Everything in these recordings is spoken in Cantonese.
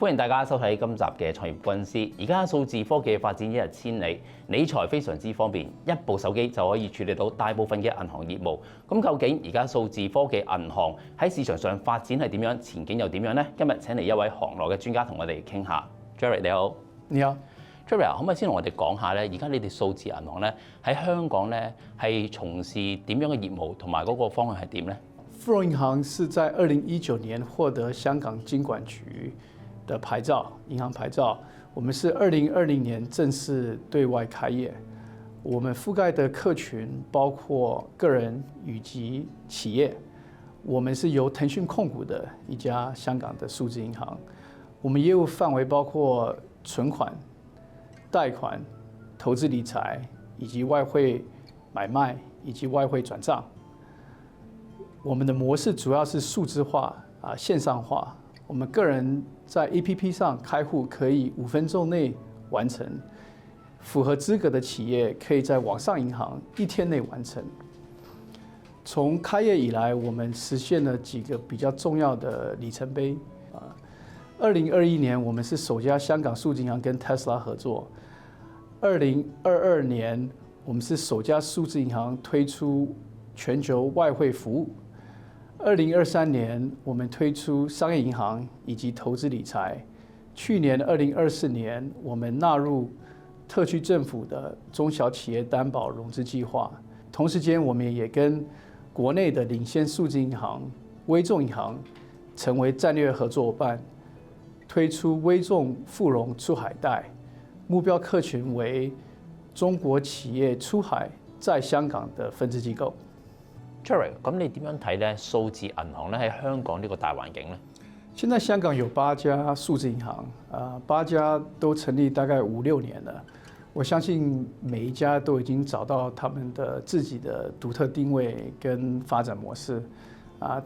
歡迎大家收睇今集嘅創業軍師。而家數字科技發展一日千里，理財非常之方便，一部手機就可以處理到大部分嘅銀行業務。咁究竟而家數字科技銀行喺市場上發展係點樣，前景又點樣呢？今日請嚟一位行內嘅專家同我哋傾下。Jerry 你好，你好 Jerry 可唔可以先同我哋講下咧？而家你哋數字銀行咧喺香港咧係從事點樣嘅業務，同埋嗰個方向係點咧？富榮銀行是在2019年獲得香港金管局的牌照，銀行牌照。我們是2020年正式對外開業。我們覆蓋的客群包括個人以及企業。我們是由騰訊控股的一家香港的數字銀行。我們業務範圍包括存款、貸款、投資理財，以及外匯買賣以及外匯轉賬。我們的模式主要是數字化線上化。我們個人在 APP 上開戶可以5分鐘內完成，符合資格的企業可以在網上銀行1天內完成。從開業以來，我們實現了幾個比較重要的里程碑。2021年，我們是首家香港數字銀行跟 Tesla 合作。2022年，我們是首家數字銀行推出全球外匯服務。2023年，我們推出商業銀行以及投資理財。去年2024年，我們納入特區政府的中小企業擔保融資計劃。同時間，我們也跟國內的領先數字銀行微眾銀行成為戰略合作夥伴，推出微眾富榮出海貸，目標客群為中國企業出海在香港的分支機構。Jerry， 咁你點樣睇咧？數字銀行咧喺香港呢個大環境咧？現在香港有8家數字銀行，8家都成立大概5-6年了。我相信每一家都已經找到他們的自己的獨特定位跟發展模式。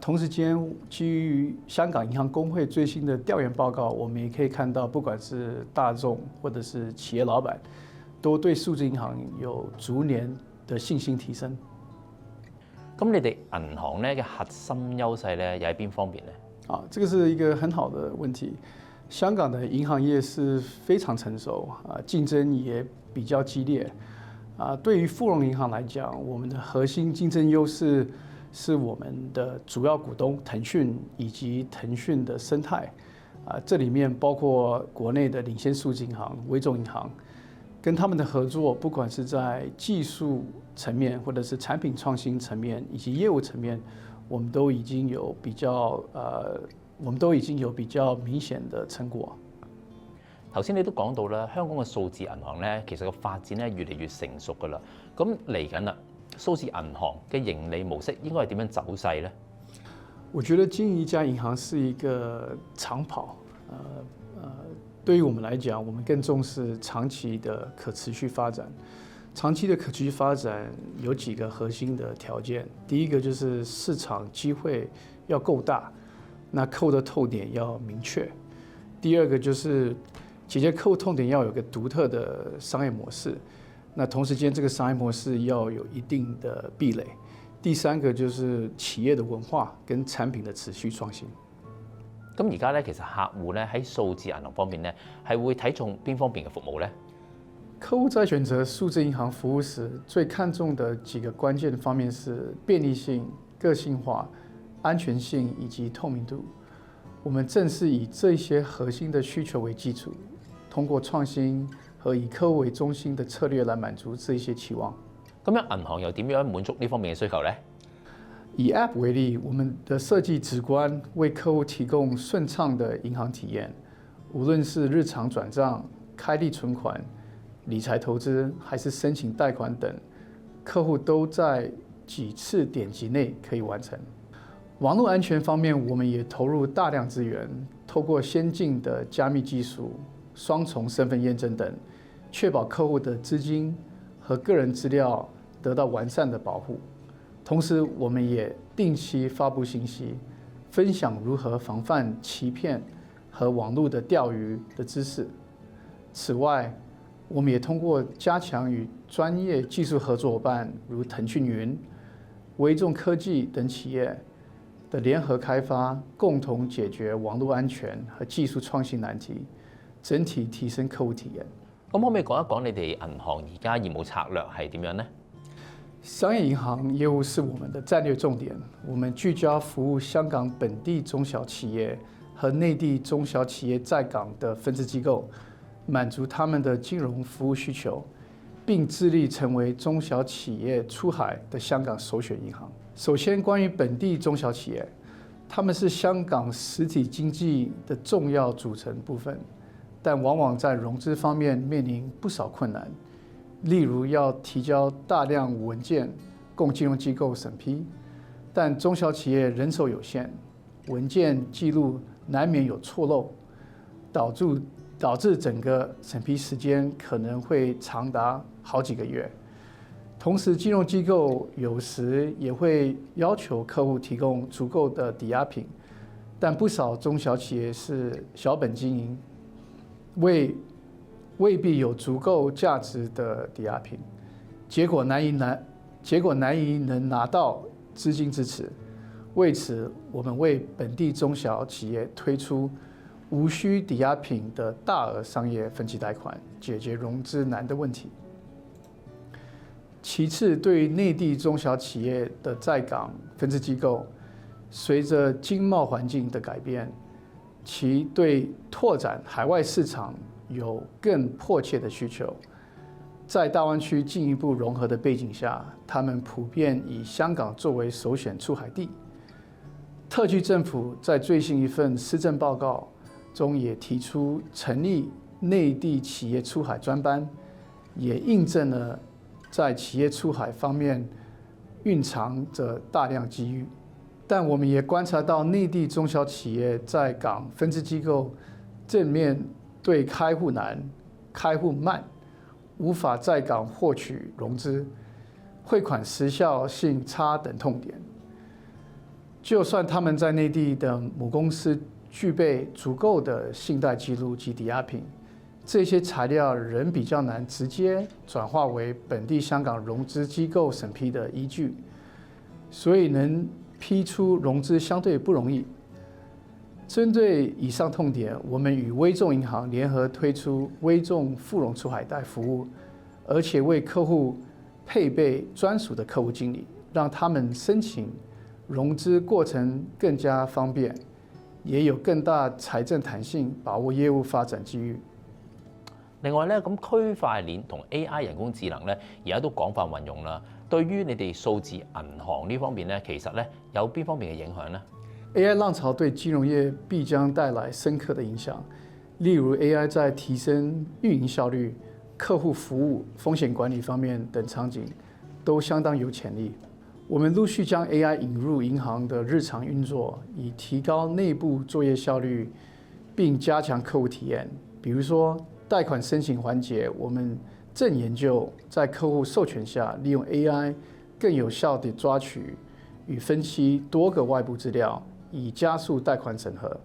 同時間，基於香港銀行公會最新的調研報告，我們也可以看到，不管是大眾或者是企業老闆，都對數字銀行有逐年的信心提升。咁你哋銀行咧嘅核心優勢咧，又喺邊方面咧？這個是一個很好的問題。香港的銀行業是非常成熟，競爭也比較激烈。對於富榮銀行來講，我們的核心競爭優勢是我們的主要股東騰訊以及騰訊的生態。這裡面包括國內的領先數字銀行微眾銀行，跟他們的合作，不管是在技術層面，或者是產品創新層面，以及業務層面，我們都已經有比較明顯的成果。頭先你都講到啦，香港嘅數字銀行咧，其實個發展咧越嚟越成熟㗎啦。咁嚟緊啦，數字銀行嘅盈利模式應該係點樣走勢咧？我覺得經營一家銀行是一個長跑。對於我們來講，我們更重視長期的可持續發展。長期的可持續發展有幾個核心的條件，第一個就是市場機會要夠大，那客戶的痛點要明確。第二個就是解決客戶痛點要有個獨特的商業模式，那同時間這個商業模式要有一定的壁壘。第三個就是企業的文化跟產品的持續創新。咁而家咧，其實客戶咧喺數字銀行方面咧，係會睇重邊方面嘅服務咧？客戶在選擇數字銀行服務時，最看重的幾個關鍵方面是便利性、個性化、安全性以及透明度。我們正是以這些核心的需求為基礎，通過創新和以客戶為中心的策略來滿足這些期望。咁樣銀行又點樣滿足呢方面嘅需求呢？以 App 為例，我們的設計直觀，為客戶提供順暢的銀行體驗，無論是日常轉賬、開立存款、理財投資還是申請貸款等，客戶都在幾次點擊內可以完成。網絡安全方面，我們也投入大量資源，透過先進的加密技術、雙重身份驗證等，確保客戶的資金和個人資料得到完善的保護。同時，我們也定期發布信息，分享如何防範欺騙和網絡的釣魚的知識。此外，我們也通過加強與專業技術合作夥伴，如騰訊雲、微眾科技等企業，的聯合開發，共同解決網絡安全和技術創新難題，整體提升客戶體驗。咁可唔可以講一講你哋銀行而家業務策略係點樣呢？商業銀行業務是我們的戰略重點，我們聚焦服務香港本地中小企業和內地中小企業在港的分支機構，滿足他們的金融服務需求，並致力成為中小企業出海的香港首選銀行。首先，關於本地中小企業，他們是香港實體經濟的重要組成部分，但往往在融資方面面臨不少困難，例如要提交大量文件供金融機構審批，但中小企業人手有限，文件記錄難免有錯漏，導致整個審批時間可能會長達好幾個月。同時，金融機構有時也會要求客戶提供足夠的抵押品，但不少中小企業是小本經營，未必有足夠價值的抵押品，結果難以能拿到資金支持。為此，我們為本地中小企業推出無需抵押品的大額商業分期貸款，解決融資難的問題。其次，對於內地中小企業的在港分支機構，隨着經貿環境的改變，其對拓展海外市場有更迫切的需求。在大灣區進一步融合的背景下，他們普遍以香港作為首選出海地。特區政府在最新一份施政報告中也提出成立內地企業出海專班，也印證了在企業出海方面蘊藏着大量機遇。但我們也觀察到內地中小企業在港分支機構正面對開戶難、開戶慢，無法在港獲取融資，匯款時效性差等痛點。就算他們在內地的母公司具備足夠的信貸記錄及抵押品，這些材料仍比較難直接轉化為本地香港融資機構審批的依據，所以能批出融資相對不容易。針對以上痛點，我們與微眾銀行聯合推出微眾富融出海貸服務，而且為客戶配備專屬的客戶經理，讓他們申請融資過程更加方便，也有更大財政彈性，把握業務發展機遇。另外咧，咁區塊鏈同 AI 人工智能咧，而家都廣泛運用啦。對於你哋數字銀行呢方面咧，其實咧有邊方面嘅影響呢？ AI 浪潮對金融業必將帶來深刻的影響，例如 AI 在提升運營效率、客戶服務、風險管理方面等場景都相當有潛力。我們陸續將 AI 引入銀行的日常運作，以提高內部作業效率，並加強客戶體驗。比如說貸款申請環節，我們正研究在客戶授權下，利用 AI 更有效地抓取與分析多個外部資料，以加速貸款審核。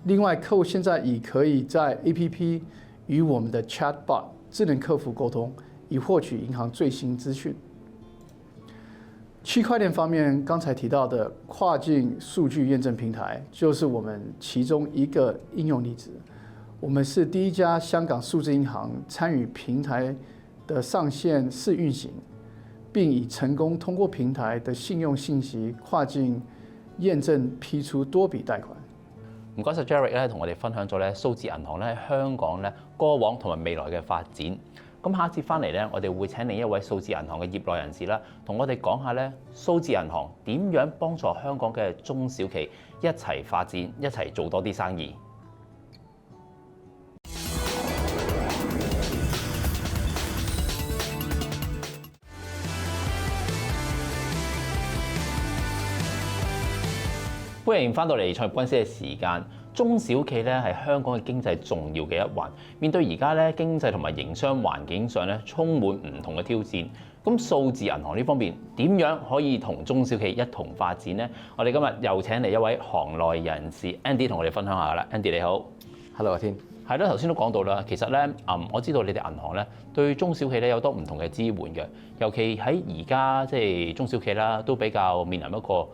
另外，客戶現在已可以在 APP 與我們的 Chatbot 智能客服溝通，以獲取銀行最新資訊。區塊鏈方面，剛才提到的跨境數據驗證平台，就是我們其中一個應用例子。我們是第一家香港數字銀行參與平台的上線試運行，並已成功通過平台的信用信息跨境驗證批出多筆貸款。唔該晒 Jarek 咧，同我哋分享咗咧數字銀行咧喺香港咧過往同埋未來嘅發展。咁下一節翻嚟咧，我哋會請另一位數字銀行嘅業內人士啦，同我哋講下咧數字銀行點樣幫助香港嘅中小企一齊發展，一齊做多啲生意。歡迎翻到嚟創業軍師嘅時間。中小企咧係香港嘅經濟重要嘅一環，面對而家咧經濟同埋營商環境上咧充滿唔同嘅挑戰。咁數字銀行呢方面點樣可以同中小企一同發展呢？我哋今日又請嚟一位行內人士 Andy 同我哋分享下啦。Andy 你好。 Hello 阿天。係啦，頭先都講到啦，其實咧，我知道你哋銀行咧對中小企咧有多唔同嘅支援嘅，尤其喺而家即係中小企啦，都比較面臨一個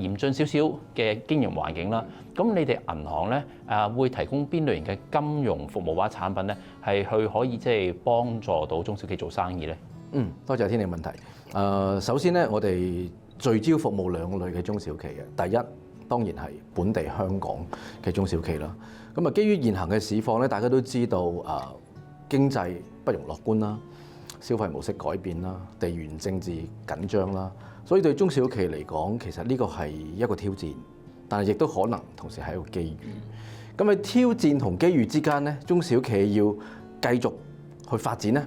嚴峻少少嘅經營環境啦。咁你哋銀行咧會提供邊類型嘅金融服務或者產品咧，係去可以即係幫助到中小企做生意咧？多謝天你問題。首先咧，我哋聚焦服務兩類嘅中小企嘅，第一當然係本地香港嘅中小企啦。咁啊，基於現行嘅市況咧，大家都知道經濟不容樂觀啦，消費模式改變啦，地緣政治緊張啦，所以對中小企嚟講，其實呢個係一個挑戰，但係亦都可能同時係一個機遇。咁喺挑戰同機遇之間咧，中小企要繼續去發展咧，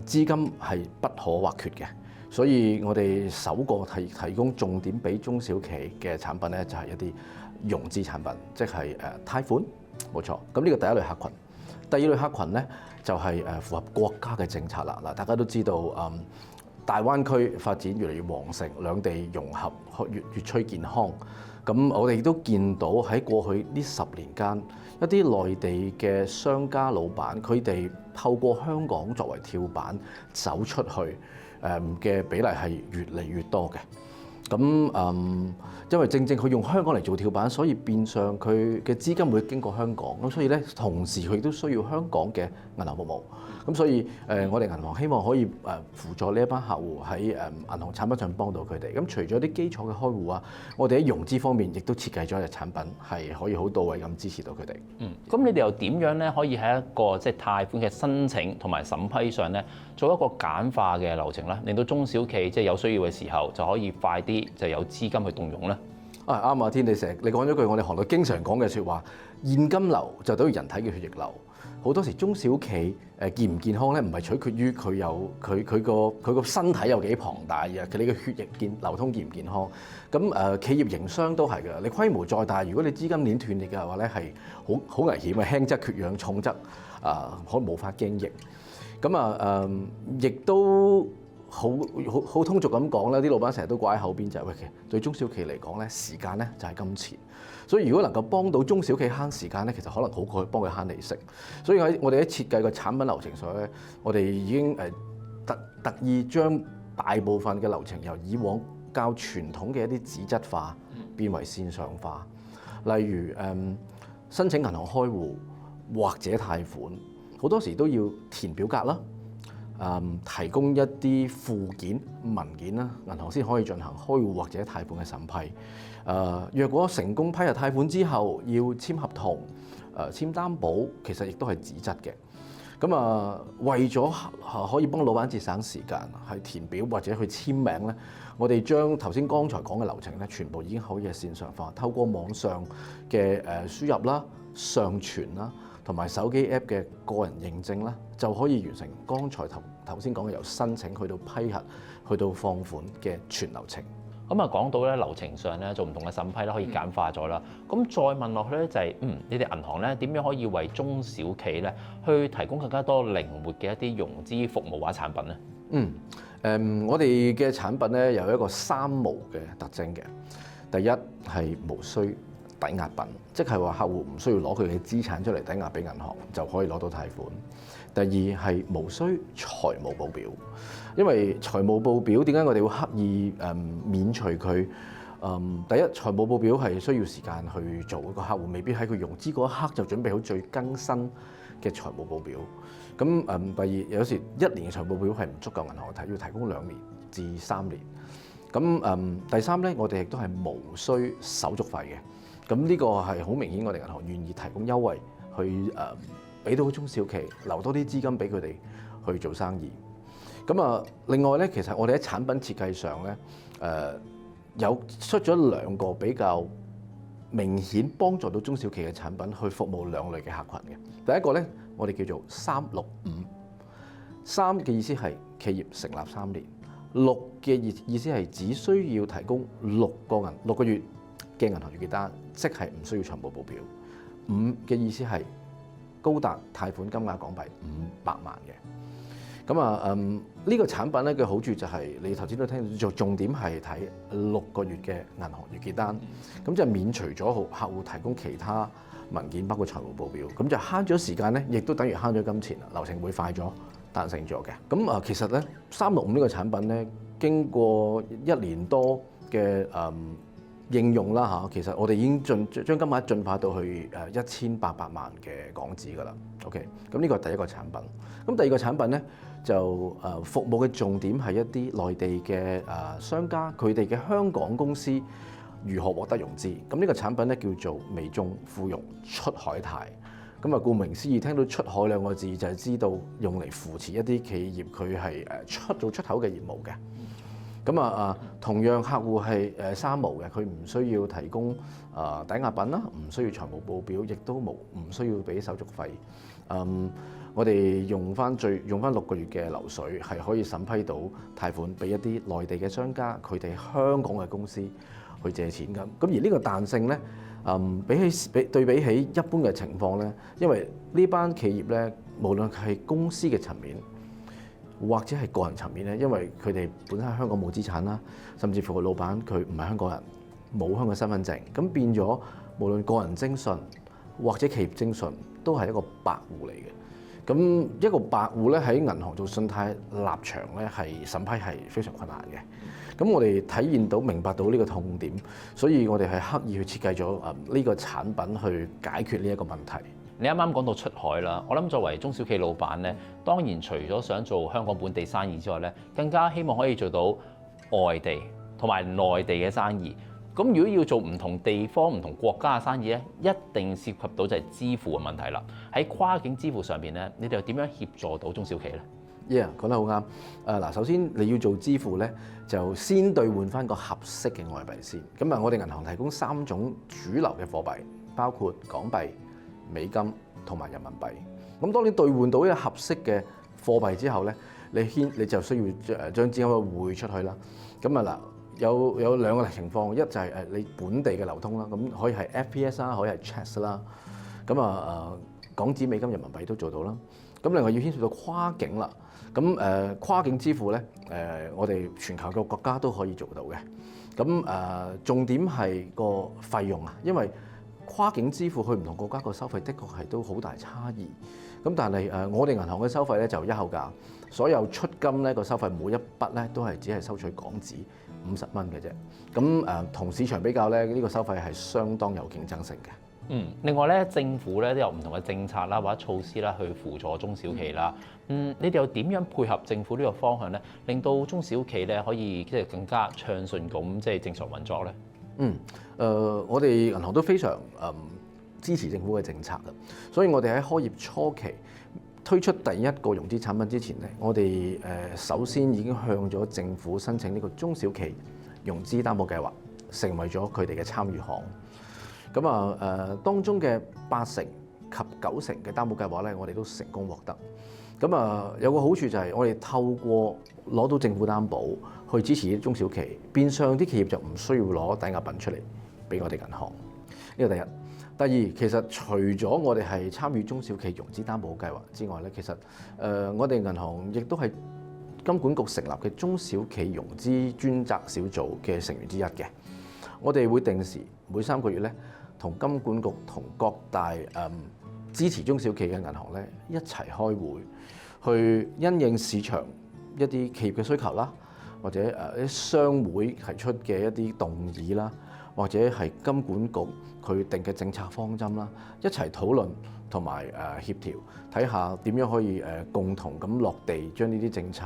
資金係不可或缺嘅。所以我哋首個提供重點俾中小企嘅產品咧，就係一啲融資產品，即係貸款，冇錯。咁呢個第一類客群。第二類客群咧，就係符合國家嘅政策啦。嗱，大家都知道大灣區發展越嚟越旺盛，兩地融合越趨健康。咁我哋亦都見到喺過去呢10年間，一啲內地嘅商家老闆，佢哋透過香港作為跳板走出去嘅比例係越嚟越多嘅。咁因為正佢用香港嚟做跳板，所以變相佢嘅資金會經過香港。咁所以咧，同時佢亦都需要香港嘅銀行服務。咁所以我哋銀行希望可以輔助呢一班客戶喺銀行產品上幫到佢哋。咁除咗啲基礎嘅開戶啊，我哋喺融資方面亦都設計咗一隻產品，係可以好到位咁支持到佢哋。咁你哋又點樣咧可以喺一個即係貸款嘅申請同埋審批上咧，做一個簡化嘅流程咧，令到中小企即係有需要嘅時候就可以快啲就有資金去動用咧？啱啊，天地成日你講咗句我哋行內經常講嘅説話，現金流就等於人體嘅血液流。好多時中小企健唔健康咧，唔係取決於佢個身體有幾龐大啊，佢你嘅血液流通健唔健康。咁企業營商都係㗎，你規模再大，如果你資金鏈斷裂嘅話咧，係好危險嘅，輕則缺氧，重則可能無法經營。咁亦都好通俗咁講啦，啲老闆成日都掛喺口邊就係喂，其實對中小企嚟講咧，時間咧就係金錢。所以如果能夠幫到中小企慳時間咧，其實可能好過幫佢慳利息。所以我哋喺設計個產品流程上咧，我哋已經特意將大部分嘅流程由以往較傳統嘅一啲紙質化變為線上化。例如申請銀行開戶或者貸款，好多時都要填表格啦。提供一啲附件文件啦，銀行先可以進行開戶或者貸款嘅審批。若果成功批入貸款之後，要簽合同、簽擔保，其實亦都係紙質嘅。咁為咗可以幫老闆節省時間，係填表或者去簽名咧，我哋將頭先剛才講嘅流程咧，全部已經可以係線上化，透過網上嘅輸入啦、上傳啦，同埋手機 App 嘅個人認證啦，就可以完成剛才頭先講嘅由申請去到批核，去到放款嘅全流程。咁講到咧流程上咧做唔同嘅審批咧可以簡化咗啦。咁再問落去咧就係你哋銀行咧點樣可以為中小企咧去提供更加多靈活嘅一啲融資服務或者產品咧？我哋嘅產品咧有一個3無嘅特徵嘅。第一係無需抵押品，即係話客戶唔需要攞佢嘅資產出嚟抵押俾銀行就可以攞到貸款。第二係無需財務報表，因為財務報表點解我哋會刻意免除佢？第一，財務報表係需要時間去做，個客戶未必喺佢融資嗰一刻就準備好最更新嘅財務報表。咁第二，有時1年嘅財務報表係唔足夠銀行睇，要提供2年至3年。咁第三咧，我哋亦都係無需手續費嘅。咁呢個係好明顯，我哋銀行願意提供優惠去俾到中小企留多啲資金俾佢哋去做生意。咁另外咧，其實我哋喺產品設計上咧，有出咗2個比較明顯幫助到中小企嘅產品去服務2類嘅客群嘅。第一個咧，我哋叫做365。3嘅意思係企業成立3年，6嘅意思係只需要提供6個月嘅銀行月結單，即係唔需要財務報表。5嘅意思係高達貸款金額港幣500萬嘅。咁啊呢個產品咧嘅好處就係你頭先都聽到，重點係睇6個月嘅銀行月結單，咁就免除咗客戶提供其他文件，包括財務報表，咁就慳咗時間咧，亦都等於慳咗金錢啦，流程會快咗、彈性咗嘅。咁其實咧365呢個產品咧，經過1年多嘅應用啦嚇，其實我哋已經將金額進化到去1800萬嘅港紙㗎啦。OK， 咁呢個係第一個產品。咁第二個產品咧就服務嘅重點係一啲內地嘅商家，佢哋嘅香港公司如何獲得融資。咁呢個產品咧叫做微眾富融出海貸。咁啊，顧名思義，聽到出海2個字就係知道用嚟扶持一啲企業，佢係做出口嘅業務嘅。咁同樣客戶係三無嘅，佢唔需要提供抵押品啦，唔需要財務報表，亦都唔需要俾手續費。我哋用翻6個月嘅流水，係可以審批到貸款俾一啲內地嘅商家，佢哋香港嘅公司去借錢咁。咁而呢個彈性咧，對比起一般嘅情況咧，因為呢班企業咧，無論係公司嘅層面，或者係個人層面咧，因為佢哋本身喺香港冇資產啦，甚至乎個老闆佢唔係香港人，冇香港身份證，咁變咗無論個人徵信或者企業徵信，都係一個白戶嚟嘅。咁一個白戶咧喺銀行做信貸立場咧，係審批係非常困難嘅。咁我哋體現到明白到呢個痛點，所以我哋係刻意去設計咗呢個產品去解決呢一個問題。你啱啱講到出海啦，我諗作為中小企老闆咧，當然除咗想做香港本地生意之外咧，更加希望可以做到外地同埋內地嘅生意。咁如果要做唔同地方、唔同國家嘅生意咧，一定涉及到就係支付嘅問題啦。喺跨境支付上邊咧，你哋又點樣協助到中小企咧？Yeah， 講得好啱。嗱，首先你要做支付咧，就先兌換翻個合適嘅外幣先。咁啊，我哋銀行提供3種主流嘅貨幣，包括港幣、美金同埋人民幣。咁當你兌換到一個合適嘅貨幣之後咧，你就需要將資金匯出去啦。咁啊嗱。有2個情況，一就係你本地嘅流通啦，咁可以係 FPS 啦，可以係 Checks 啦，咁港紙、美金、人民幣都做到啦。咁另外要牽涉到跨境啦，咁跨境支付咧，我哋全球嘅國家都可以做到嘅。咁重點係個費用啊，因為跨境支付去唔同國家個收費的確係都好大差異。咁但係我哋銀行嘅收費咧就一口價，所有出金咧個收費每一筆咧都係只係收取港紙50蚊嘅啫。咁同市場比較咧，呢個收費係相當有競爭性嘅。另外咧，政府咧都有唔同嘅政策啦，或者措施啦，去輔助中小企啦。你哋又點樣配合政府呢個方向咧，令到中小企咧可以即係更加暢順咁即係正常運作咧？我哋銀行都非常支持政府嘅政策嘅，所以我哋喺開業初期推出第一個融資產品之前咧，我哋首先已經向咗政府申請呢個中小企融資擔保計劃，成為咗佢哋嘅參與行。咁當中嘅80%及90%嘅擔保計劃咧，我哋都成功獲得。咁有個好處就係我哋透過攞到政府擔保去支持啲中小企，變相啲企業就唔需要攞抵押品出嚟俾我哋銀行。呢個第一。第二，其實除咗我哋係參與中小企融資擔保計劃之外咧，其實我哋銀行亦都係金管局成立嘅中小企融資專責小組嘅成員之一嘅。我哋會定時每3個月咧，同金管局同各大支持中小企嘅銀行咧一齊開會，去因應市場一啲企業嘅需求啦，或者一啲商會提出嘅一啲動議啦，或者係金管局佢定嘅政策方針啦，一齊討論同埋協調，睇下點樣可以共同咁落地將呢啲政策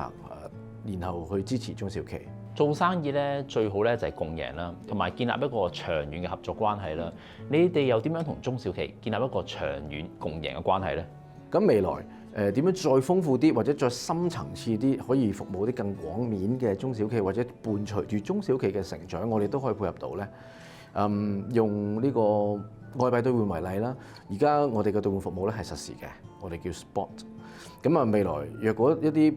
然後去支持中小企。做生意咧最好咧就係共贏啦，同埋建立一個長遠嘅合作關係啦。你哋又點樣同中小企建立一個長遠共贏嘅關係咧？咁未來點樣再豐富啲，或者再深層次啲，可以服務啲更廣面嘅中小企，或者伴隨住中小企嘅成長，我哋都可以配合到咧。用呢個外幣兌換為例啦，而家我哋嘅兌換服務咧係實時嘅，我哋叫 Spot。咁未來若果一啲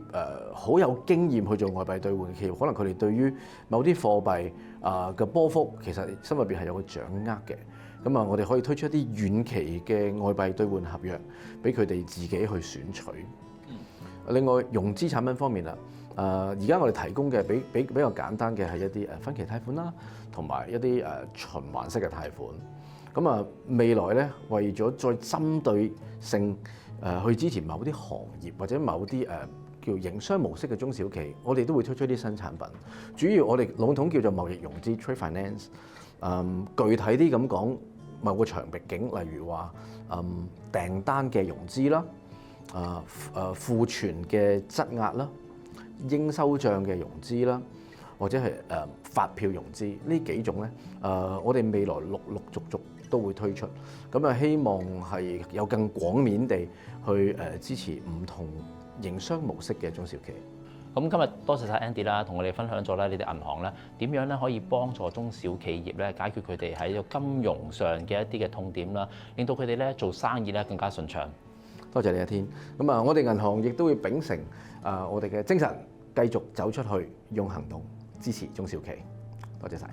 好有經驗去做外幣兌換嘅企業，可能佢哋對於某啲貨幣嘅波幅，其實心入邊係有個掌握嘅。咁我哋可以推出一啲遠期嘅外幣兌換合約，俾佢哋自己去選取。另外融資產品方面啦，而家我哋提供嘅比較簡單嘅係一啲分期貸款啦，同埋一啲循環式嘅貸款。咁啊，未來咧為咗再針對性去支持某啲行業或者某啲叫營商模式嘅中小企，我哋都會推出啲新產品。主要我哋籠統叫做貿易融資 （trade finance）。具體啲咁講，某個長臂景，例如話訂單嘅融資啦，庫存嘅質押啦，應收帳嘅融資啦，或者係發票融資呢幾種咧，我哋未來陸續都會推出。咁啊，希望係有更廣面地去支持唔同營商模式嘅中小企。咁今日多謝晒 Andy 啦，同我哋分享咗咧，你哋銀行咧點樣咧可以幫助中小企業咧解決佢哋喺個金融上嘅一啲嘅痛點啦，令到佢哋咧做生意咧更加順暢。多謝你阿天。咁啊，我哋銀行亦都會秉承我哋嘅精神，繼續走出去，用行動支持中小企。多謝晒。